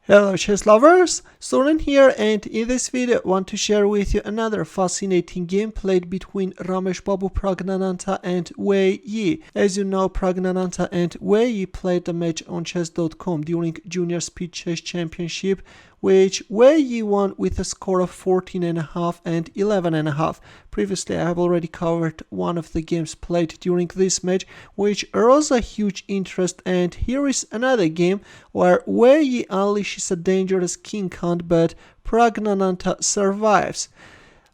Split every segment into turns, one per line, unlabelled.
Hello chess lovers, Suren here, and in this video I want to share with you another fascinating game played between Rameshbabu Praggnanandhaa and Wei Yi. As you know, Praggnanandhaa and Wei Yi played the match on chess.com during Junior Speed Chess Championship, which Wei Yi won with a score of 14.5 and 11.5. Previously I have already covered one of the games played during this match, which aroused a huge interest, and here is another game where Wei Yi unleashes a dangerous king hunt, but Praggnanandhaa survives.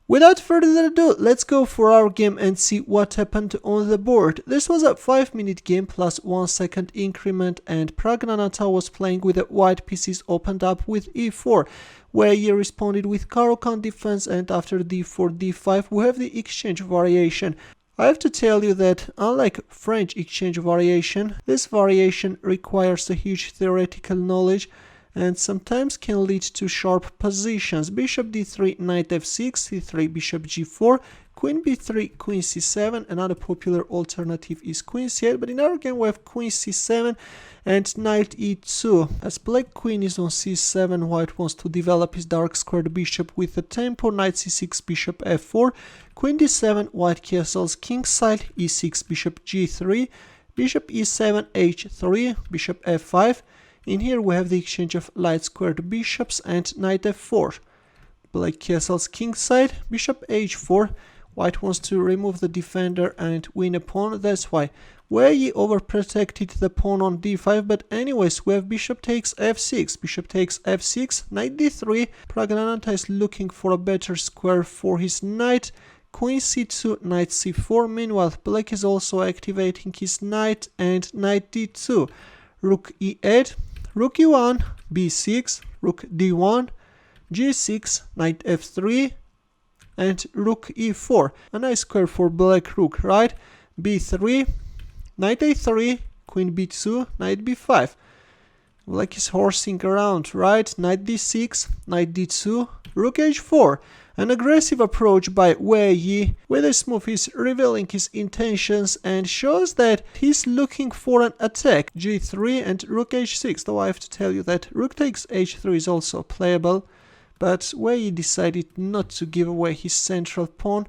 Without further ado, let's go for our game and see what happened on the board. This was a 5-minute game plus 1 second increment, and Praggnanandhaa was playing with the white pieces opened up with e4. Wei Yi responded with Caro-Kann defense, and after d4, d5 we have the exchange variation. I have to tell you that unlike French exchange variation, this variation requires a huge theoretical knowledge and sometimes can lead to sharp positions. Bishop d3, knight f6, c3, bishop g4, queen b3, queen c7. Another popular alternative is queen c8, but in our game we have queen c7 and knight e2. As black queen is on c7, white wants to develop his dark squared bishop with a tempo, knight c6, bishop f4, queen d7, white castles kingside, e6, bishop g3, bishop e7, h3, bishop f5. In here we have the exchange of light squared bishops and knight f4. Black castles kingside, bishop h4. White wants to remove the defender and win a pawn. That's why Wei Yi overprotected the pawn on d5. But anyways, we have bishop takes f6, bishop takes f6, knight d3. Praggnanandhaa is looking for a better square for his knight. Queen c2, knight c4. Meanwhile, black is also activating his knight and knight d2. Rook e8. Rook e1, b6, rook d1, g6, knight f3, and rook e4. A nice square for black rook, right? b3, knight a3, queen b2, knight b5. Black is horsing around, right? Knight d6, knight d2, rook h4. An aggressive approach by Wei Yi. With this move he's revealing his intentions and shows that he's looking for an attack. g3 and rook h6, though I have to tell you that rook takes h3 is also playable, but Wei Yi decided not to give away his central pawn.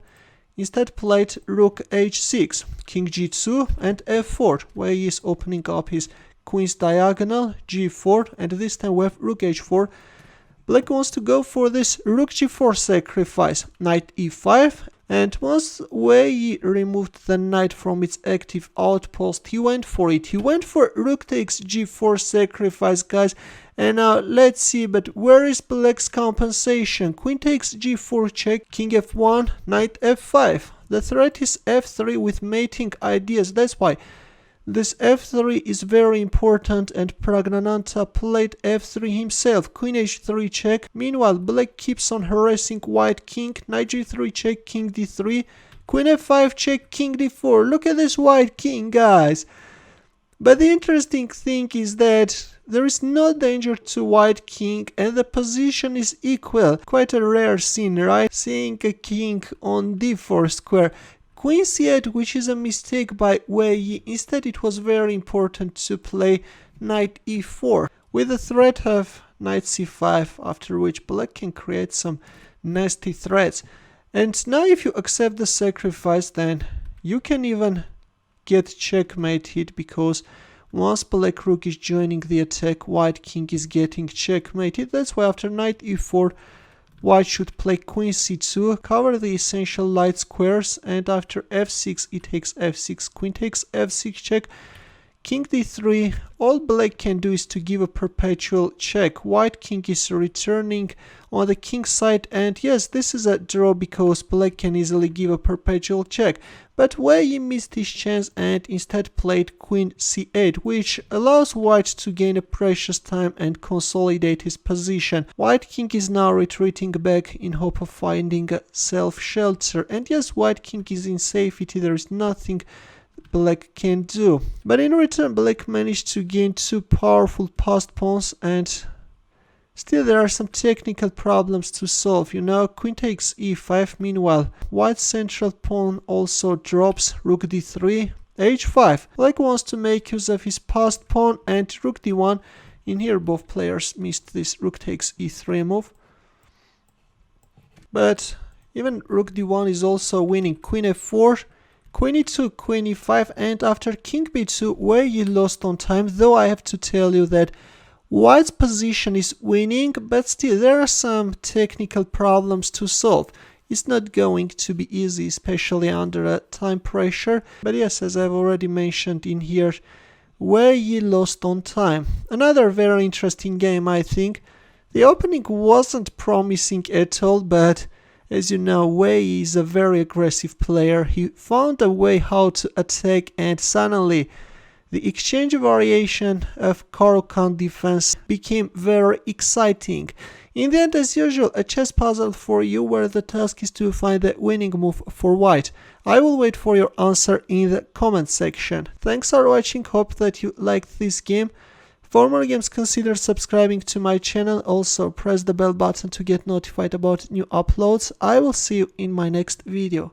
Instead played rook h6, king g2 and f4. Wei Yi is opening up his queen's diagonal, g4, and this time we have rook h4. Black wants to go for this rook g4 sacrifice, knight e5, and once Wei Yi removed the knight from its active outpost, he went for it. He went for rook takes g4 sacrifice, guys. And now let's see, but where is black's compensation? Queen takes g4 check, king f1, knight f5. The threat is f3 with mating ideas, that's why this f3 is very important, and Praggnanandhaa played f3 himself. Queen h3 check. Meanwhile, black keeps on harassing white king. Knight g3 check, king d3. Queen f5 check, king d4. Look at this white king, guys. But the interesting thing is that there is no danger to white king and the position is equal. Quite a rare scene, right? Seeing a king on d4 square. Queen c8, which is a mistake by Wei Yi. Instead, it was very important to play knight e4 with the threat of knight c5, after which black can create some nasty threats. And now if you accept the sacrifice, then you can even get checkmated, because once black rook is joining the attack, white king is getting checkmated. That's why after knight e4, white should play queen c2, cover the essential light squares, and after f6 it takes f6, queen takes f6 check, king d3. All black can do is to give a perpetual check. White king is returning on the king side, and yes, this is a draw because black can easily give a perpetual check. But Wei Yi missed his chance and instead played queen c8, which allows white to gain a precious time and consolidate his position. White king is now retreating back in hope of finding a self-shelter, and yes, white king is in safety. There is nothing black can do. But in return, black managed to gain two powerful passed pawns, and still there are some technical problems to solve. You know, queen takes e5. Meanwhile, white's central pawn also drops, rook d3, h5. Black wants to make use of his passed pawn, and rook d1 In here both players missed this rook takes e3 move. But even rook d1 is also winning. Queen f4, queen e2, queen e5, and after king b2, Wei Yi lost on time, though I have to tell you that white's position is winning, but still there are some technical problems to solve. It's not going to be easy, especially under a time pressure. But yes, as I've already mentioned in here, Wei Yi lost on time. Another very interesting game, I think. The opening wasn't promising at all, but as you know, Wei Yi is a very aggressive player. He found a way how to attack, and suddenly the exchange variation of Caro-Kann defense became very exciting. In the end, as usual, a chess puzzle for you where the task is to find the winning move for white. I will wait for your answer in the comment section. Thanks for watching, hope that you liked this game. For more games, consider subscribing to my channel. Also, press the bell button to get notified about new uploads. I will see you in my next video.